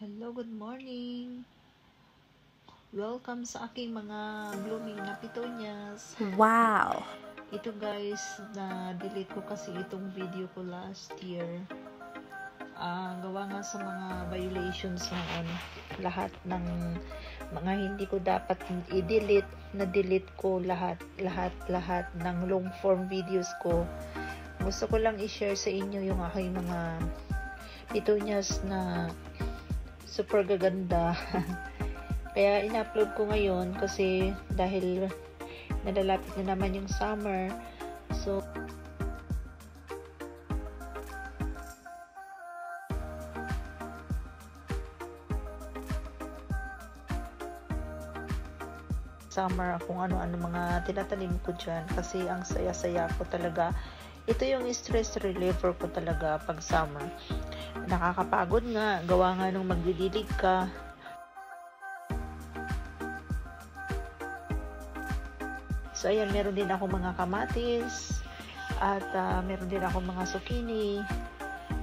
Hello, good morning. Welcome sa aking mga blooming na petunias. Wow! Ito guys, na-delete ko kasi itong video ko last year. Gawa nga sa mga violations ng lahat ng mga hindi ko dapat i-delete, na-delete ko lahat ng long form videos ko. Gusto ko lang i-share sa inyo yung aking mga petunias na super gaganda. Kaya in-upload ko ngayon kasi dahil nalalapit na naman yung summer. So summer, kung ano-ano mga tinatanim ko dyan kasi ang saya-saya ko talaga. Ito yung stress reliever ko talaga pag summer. Nakakapagod nga, gawa nga nung magdidilig ka. So ayan, meron din ako mga kamatis at meron din ako mga zucchini,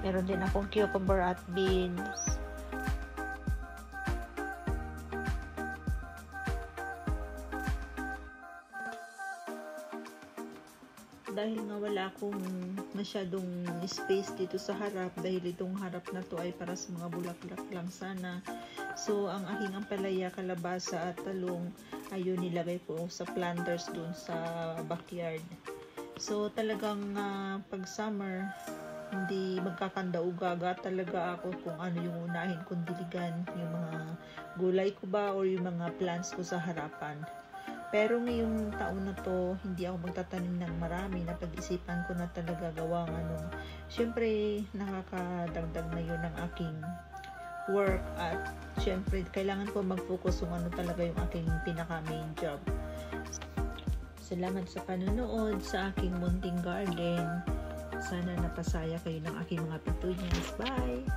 meron din akong cucumber at beans. Dahil nga wala akong masyadong space dito sa harap, dahil itong harap na to ay para sa mga bulaklak lang sana. So ang aking ampalaya, kalabasa at talong ayun nilagay ko sa planters dun sa backyard. So talagang pag summer hindi magkakandaugaga talaga ako kung ano yung unahin kong diligan, yung mga gulay ko ba or yung mga plants ko sa harapan. Pero ngayong taon na to, hindi ako magtatanim ng marami. Napag-isipan ko na talaga gawang syempre nakakadagdag na yun ng aking work at syempre kailangan ko mag-focus kung ano talaga yung aking pinaka main job. Salamat sa panonood sa aking munting garden. Sana napasaya kayo ng aking mga petunias. Bye!